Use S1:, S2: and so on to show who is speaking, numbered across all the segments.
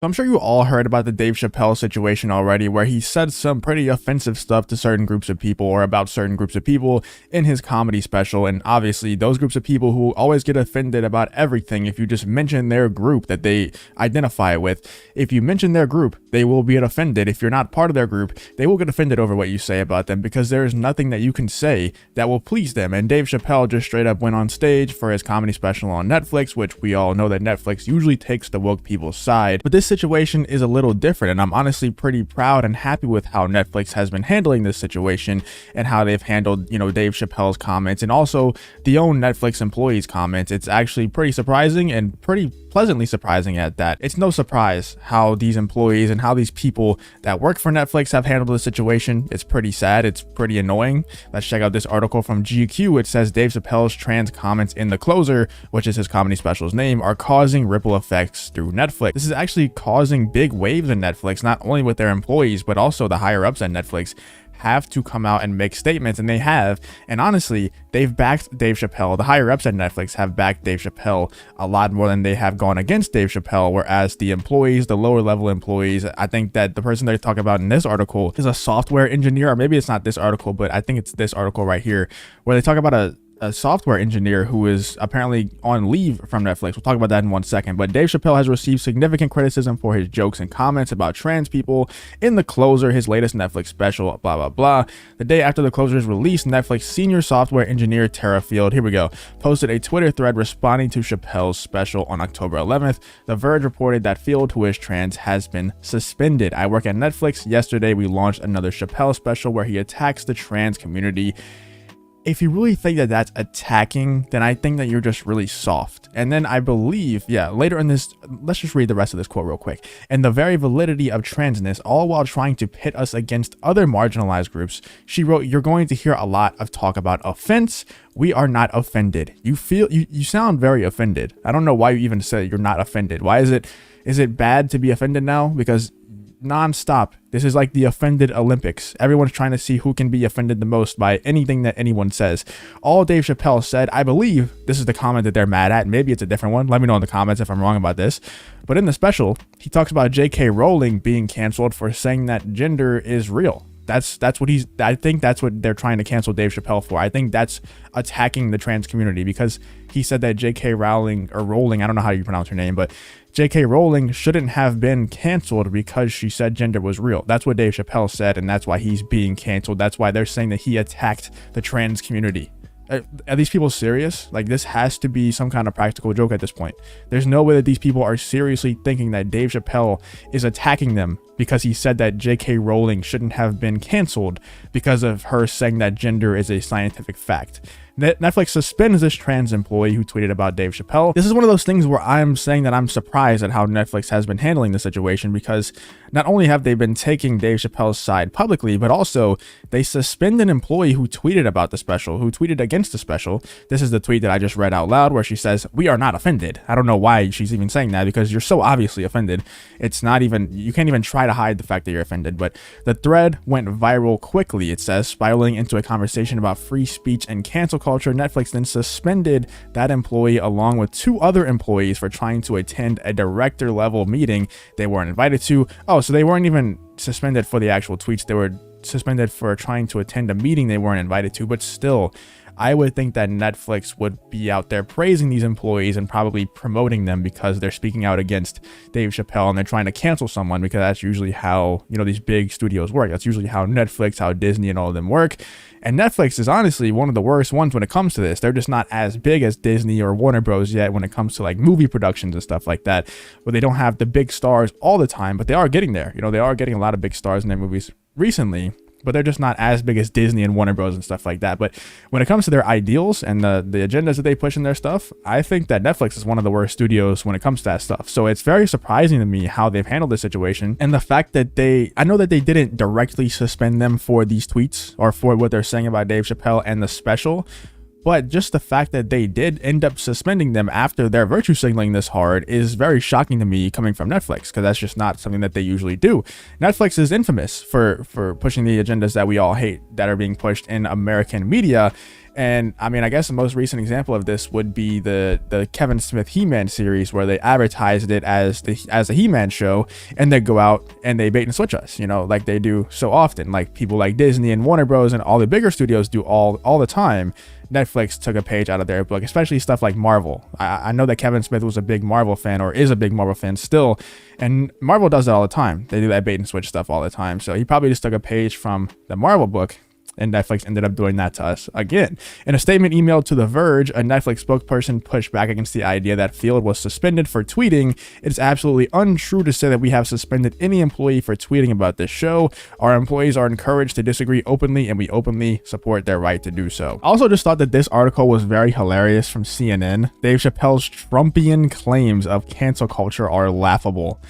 S1: So I'm sure you all heard about the Dave Chappelle situation already, where he said some pretty offensive stuff to certain groups of people or about certain groups of people in his comedy special. And obviously those groups of people who always get offended about everything, if you just mention their group that they identify with, if you mention their group, they will get offended. If you're not part of their group, they will get offended over what you say about them, because there is nothing that you can say that will please them. And Dave Chappelle just straight up went on stage for his comedy special on Netflix, which we all know that Netflix usually takes the woke people's side. But this situation is a little different, and I'm honestly pretty proud and happy with how Netflix has been handling this situation and how they've handled, Dave Chappelle's comments and also the own Netflix employees' comments. It's actually pretty surprising and pretty pleasantly surprising at that. It's no surprise how these employees and how these people that work for Netflix have handled the situation. It's pretty sad. It's pretty annoying. Let's check out this article from GQ. It says Dave Chappelle's trans comments in The Closer, which is his comedy special's name, are causing ripple effects through Netflix. This is actually causing big waves in Netflix, not only with their employees, but also the higher ups at Netflix have to come out and make statements, and they have. And honestly, they've backed Dave Chappelle. The higher ups at Netflix have backed Dave Chappelle a lot more than they have gone against Dave Chappelle, whereas the employees, the lower level employees, I think that the person they're talking about in this article is a software engineer, or maybe it's not this article, but I think it's this article right here, where they talk about a software engineer who is apparently on leave from Netflix. We'll talk about that in 1 second. But Dave Chappelle has received significant criticism for his jokes and comments about trans people in The Closer, his latest Netflix special, blah, blah, blah. The day after The Closer's release, Netflix senior software engineer Tara Field, here we go, posted a Twitter thread responding to Chappelle's special on October 11th. The Verge reported that Field, who is trans, has been suspended. I work at Netflix. Yesterday, we launched another Chappelle special where he attacks the trans community. If you really think that that's attacking, then I think that you're just really soft. And then I believe, later in this, let's just read the rest of this quote real quick. And the very validity of transness, all while trying to pit us against other marginalized groups. She wrote, you're going to hear a lot of talk about offense. We are not offended. You sound very offended. I don't know why you even said you're not offended. Why is it bad to be offended now? Because non-stop, this is like the offended Olympics. Everyone's trying to see who can be offended the most by anything that anyone says. All Dave Chappelle said, I believe this is the comment that they're mad at. Maybe it's a different one. Let me know in the comments if I'm wrong about this. But in the special, he talks about J.K. Rowling being canceled for saying that gender is real. That's what I think that's what they're trying to cancel Dave Chappelle for. I think that's attacking the trans community, because he said that J.K. Rowling, or Rowling, I don't know how you pronounce her name, but J.K. Rowling shouldn't have been canceled because she said gender was real. That's what Dave Chappelle said, and that's why he's being canceled. That's why they're saying that he attacked the trans community. Are these people serious? Like, this has to be some kind of practical joke at this point. There's no way that these people are seriously thinking that Dave Chappelle is attacking them because he said that J.K. Rowling shouldn't have been canceled because of her saying that gender is a scientific fact. Netflix suspends this trans employee who tweeted about Dave Chappelle. This is one of those things where I'm saying that I'm surprised at how Netflix has been handling the situation, because not only have they been taking Dave Chappelle's side publicly, but also they suspend an employee who tweeted about the special, who tweeted against the special. This is the tweet that I just read out loud where she says, we are not offended. I don't know why she's even saying that, because you're so obviously offended. It's not even, you can't even try to hide the fact that you're offended. But the thread went viral quickly, it says, spiraling into a conversation about free speech and cancel culture. Netflix then suspended that employee along with 2 other employees for trying to attend a director level meeting they weren't invited to. Oh, so they weren't even suspended for the actual tweets. They were suspended for trying to attend a meeting they weren't invited to. But still, I would think that Netflix would be out there praising these employees and probably promoting them because they're speaking out against Dave Chappelle and they're trying to cancel someone, because that's usually how, these big studios work. That's usually how Netflix, how Disney and all of them work. And Netflix is honestly one of the worst ones when it comes to this. They're just not as big as Disney or Warner Bros. Yet when it comes to like movie productions and stuff like that, where they don't have the big stars all the time, but they are getting there. They are getting a lot of big stars in their movies recently, but they're just not as big as Disney and Warner Bros. And stuff like that. But when it comes to their ideals and the agendas that they push in their stuff, I think that Netflix is one of the worst studios when it comes to that stuff. So it's very surprising to me how they've handled this situation. And the fact that I know that they didn't directly suspend them for these tweets or for what they're saying about Dave Chappelle and the special, but just the fact that they did end up suspending them after they're virtue signaling this hard is very shocking to me coming from Netflix, because that's just not something that they usually do. Netflix is infamous for pushing the agendas that we all hate that are being pushed in American media. And I mean, I guess the most recent example of this would be the Kevin Smith He-Man series, where they advertised it as a He-Man show, and they go out and they bait and switch us, you know, like they do so often, like people like Disney and Warner Bros. And all the bigger studios do all the time. Netflix took a page out of their book, especially stuff like Marvel. I know that Kevin Smith was a big Marvel fan, or is a big Marvel fan still, and Marvel does that all the time. They do that bait and switch stuff all the time. So he probably just took a page from the Marvel book, and Netflix ended up doing that to us again. In a statement emailed to The Verge, a Netflix spokesperson pushed back against the idea that Field was suspended for tweeting. It's absolutely untrue to say that we have suspended any employee for tweeting about this show. Our employees are encouraged to disagree openly, and we openly support their right to do so. I also just thought that this article was very hilarious from CNN. Dave Chappelle's Trumpian claims of cancel culture are laughable.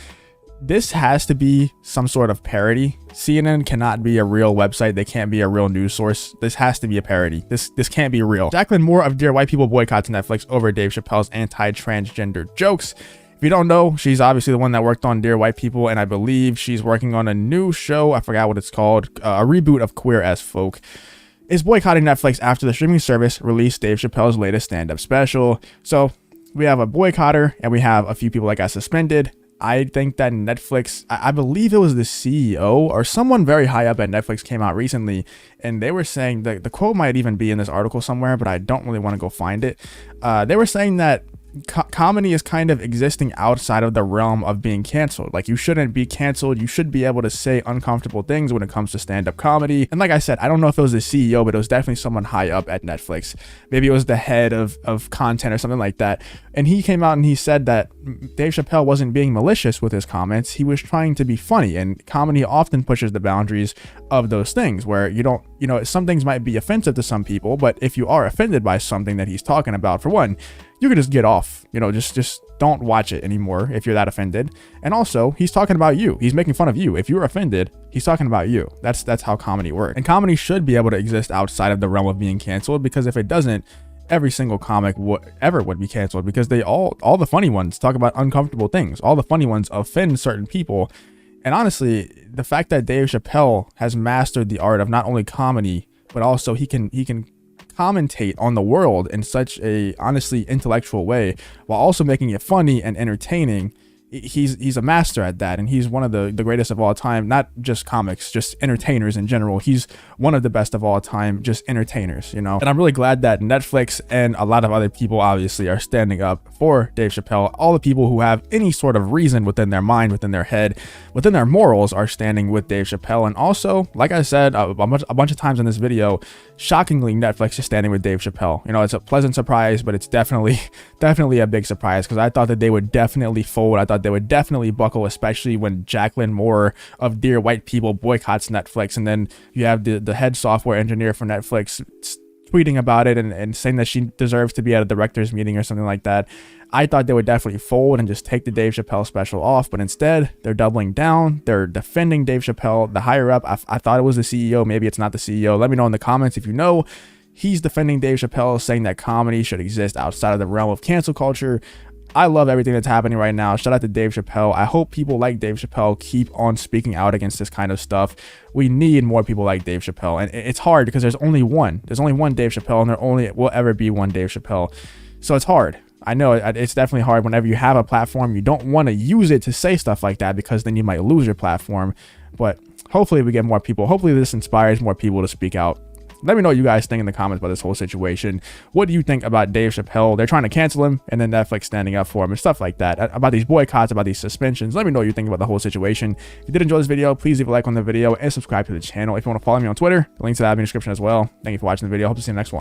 S1: This has to be some sort of parody. CNN cannot be a real website. They can't be a real news source. This has to be a parody. This can't be real. Jacqueline Moore of Dear White People boycotts Netflix over Dave Chappelle's anti-transgender jokes. If you don't know, she's obviously the one that worked on Dear White People, and I believe she's working on a new show. I forgot what it's called. A reboot of Queer as Folk. Is boycotting Netflix after the streaming service released Dave Chappelle's latest stand-up special. So we have a boycotter, and we have a few people that got suspended. I think that Netflix, I believe it was the CEO or someone very high up at Netflix came out recently, and they were saying that the quote might even be in this article somewhere, but I don't really want to go find it. They were saying that comedy is kind of existing outside of the realm of being canceled. Like, you shouldn't be canceled. You should be able to say uncomfortable things when it comes to stand-up comedy. And like I said, I don't know if it was the CEO, but it was definitely someone high up at Netflix. Maybe it was the head of content or something like that. And he came out and he said that Dave Chappelle wasn't being malicious with his comments. He was trying to be funny, and comedy often pushes the boundaries of those things where you don't, you know, some things might be offensive to some people, but if you are offended by something that he's talking about, for one, you can just get off, you know, just don't watch it anymore if you're that offended. And also, he's talking about you. He's making fun of you. If you're offended, he's talking about you. That's how comedy works. And comedy should be able to exist outside of the realm of being canceled, because if it doesn't, every single comic would be canceled, because they all the funny ones talk about uncomfortable things. All the funny ones offend certain people. And honestly, the fact that Dave Chappelle has mastered the art of not only comedy, but also he can commentate on the world in such a honestly intellectual way, while also making it funny and entertaining. He's a master at that, and he's one of the greatest of all time. Not just comics, just entertainers in general. He's one of the best of all time, just entertainers, you know. And I'm really glad that Netflix and a lot of other people obviously are standing up for Dave Chappelle. All the people who have any sort of reason within their mind, within their head, within their morals, are standing with Dave Chappelle. And also, like I said a bunch of times in this video, shockingly, Netflix is standing with Dave Chappelle. You know, it's a pleasant surprise, but it's definitely a big surprise, because I thought that they would definitely fold. I thought they would definitely buckle, especially when Jacqueline Moore of Dear White People boycotts Netflix, and then you have the head software engineer for Netflix tweeting about it and saying that she deserves to be at a director's meeting or something like that. I thought they would definitely fold and just take the Dave Chappelle special off, but instead they're doubling down. They're defending Dave Chappelle, the higher up. I thought it was the CEO. Maybe it's not the CEO. Let me know in the comments if you know. He's defending Dave Chappelle, saying that comedy should exist outside of the realm of cancel culture. I love everything that's happening right now. Shout out to Dave Chappelle. I hope people like Dave Chappelle keep on speaking out against this kind of stuff. We need more people like Dave Chappelle. And it's hard because there's only one. There's only one Dave Chappelle, and there only will ever be one Dave Chappelle. So it's hard. I know it's definitely hard whenever you have a platform. You don't want to use it to say stuff like that, because then you might lose your platform. But hopefully we get more people. Hopefully this inspires more people to speak out. Let me know what you guys think in the comments about this whole situation. What do you think about Dave Chappelle? They're trying to cancel him, and then Netflix standing up for him and stuff like that. About these boycotts, about these suspensions. Let me know what you think about the whole situation. If you did enjoy this video, please leave a like on the video and subscribe to the channel. If you want to follow me on Twitter, the links to that in the description as well. Thank you for watching the video. Hope to see you in the next one.